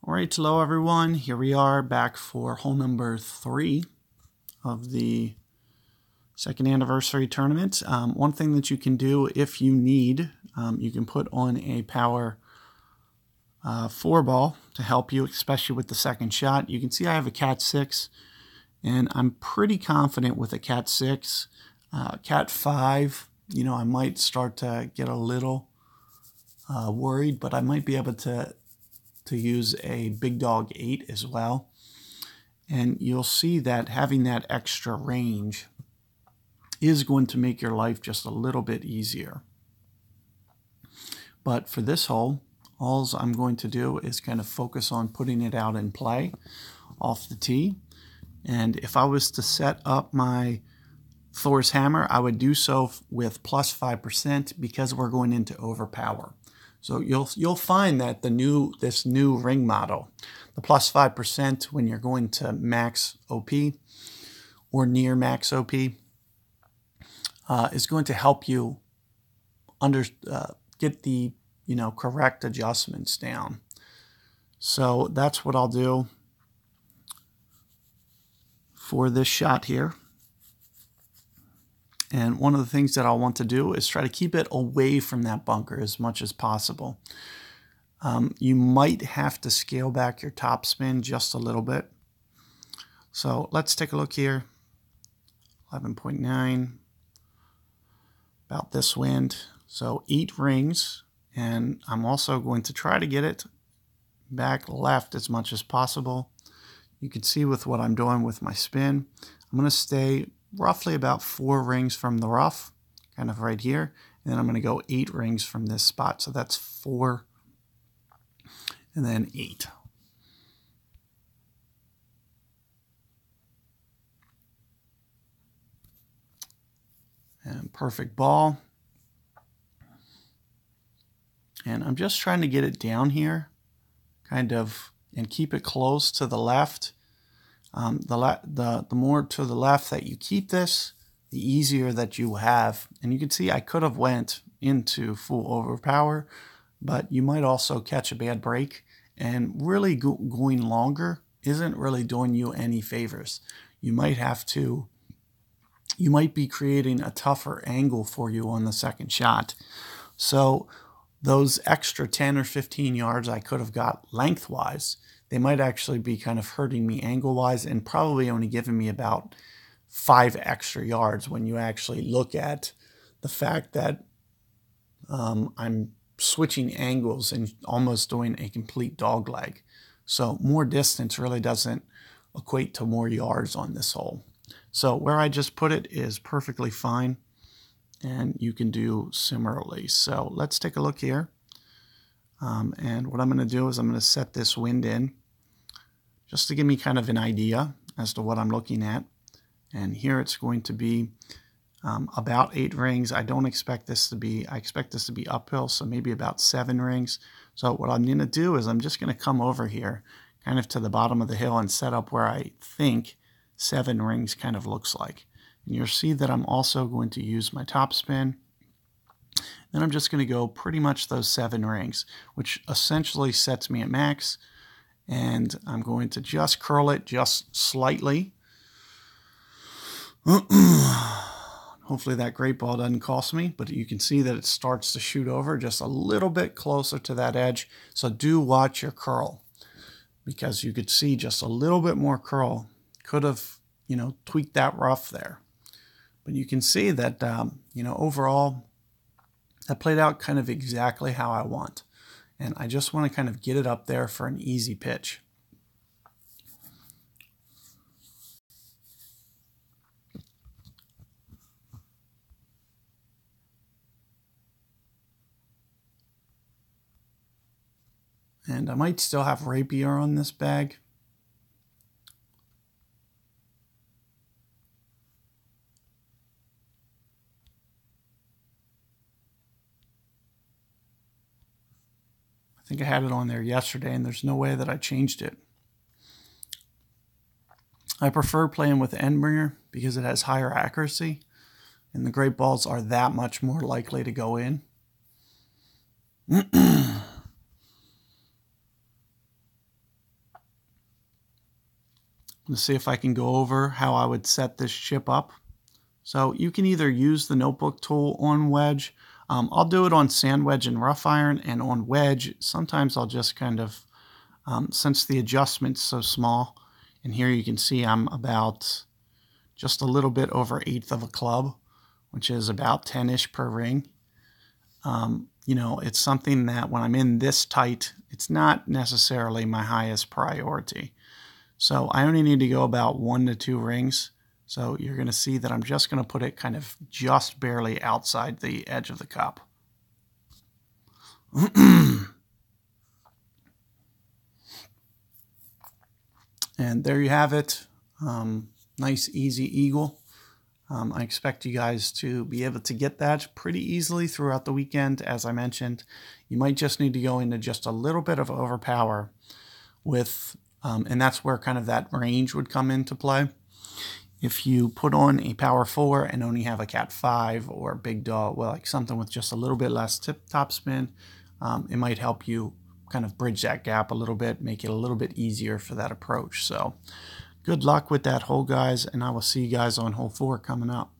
All right, hello everyone. Here we are back for hole number 3 of the second anniversary tournament. One thing that you can do if you need, you can put on a power 4 ball to help you, especially with the second shot. You can see I have a Cat 6, and I'm pretty confident with a Cat 6. Cat 5, I might start to get a little worried, but I might be able to use a Big Dog 8 as well. And you'll see that having that extra range is going to make your life just a little bit easier. But for this hole, all I'm going to do is kind of focus on putting it out in play off the tee. And if I was to set up my Thor's hammer, I would do so with plus 5% because we're going into overpower. So you'll find that this new ring model, the plus 5% when you're going to max OP or near max OP, is going to help you get the correct adjustments down. So that's what I'll do for this shot here. And one of the things that I'll want to do is try to keep it away from that bunker as much as possible. You might have to scale back your topspin just a little bit. So let's take a look here. 11.9, about this wind. So 8 rings, and I'm also going to try to get it back left as much as possible. You can see with what I'm doing with my spin, I'm going to stay roughly about 4 rings from the rough, kind of right here, and then I'm going to go 8 rings from this spot. So that's 4 and then 8. And perfect ball. And I'm just trying to get it down here, kind of, and keep it close to the left. The more to the left that you keep this, the easier that you have. And you can see I could have went into full overpower, but you might also catch a bad break. And really going longer isn't really doing you any favors. You might be creating a tougher angle for you on the second shot. So those extra 10 or 15 yards I could have got lengthwise, they might actually be kind of hurting me angle-wise and probably only giving me about 5 extra yards when you actually look at the fact that I'm switching angles and almost doing a complete dog leg. So more distance really doesn't equate to more yards on this hole. So where I just put it is perfectly fine, and you can do similarly. So let's take a look here. And what I'm going to do is I'm going to set this wind in just to give me kind of an idea as to what I'm looking at. And here it's going to be about 8 rings. I expect this to be uphill, so maybe about 7 rings. So what I'm going to do is I'm just going to come over here kind of to the bottom of the hill and set up where I think 7 rings kind of looks like. And you'll see that I'm also going to use my topspin. Then I'm just going to go pretty much those 7 rings, which essentially sets me at max. And I'm going to just curl it just slightly. Hopefully that great ball doesn't cost me, but you can see that it starts to shoot over just a little bit closer to that edge. So do watch your curl, because you could see just a little bit more curl could have, tweaked that rough there. But you can see that, overall, that played out kind of exactly how I want. And I just want to kind of get it up there for an easy pitch. And I might still have rapier on this bag. I think I had it on there yesterday, and there's no way that I changed it. I prefer playing with Endbringer because it has higher accuracy, and the great balls are that much more likely to go in. Let's see if I can go over how I would set this chip up. So you can either use the notebook tool on wedge. I'll do it on sand wedge and rough iron, and on wedge, sometimes I'll just kind of, since the adjustment's so small, and here you can see I'm about just a little bit over 1/8 of a club, which is about 10-ish per ring. You know, it's something that when I'm in this tight, it's not necessarily my highest priority. So I only need to go about 1 to 2 rings. So you're going to see that I'm just going to put it kind of just barely outside the edge of the cup. And there you have it. Nice, easy eagle. I expect you guys to be able to get that pretty easily throughout the weekend. As I mentioned, you might just need to go into just a little bit of overpower with, and that's where kind of that range would come into play. If you put on a power 4 and only have a cat 5 or big dog, well, like something with just a little bit less top spin, it might help you kind of bridge that gap a little bit, make it a little bit easier for that approach. So good luck with that hole, guys, and I will see you guys on hole 4 coming up.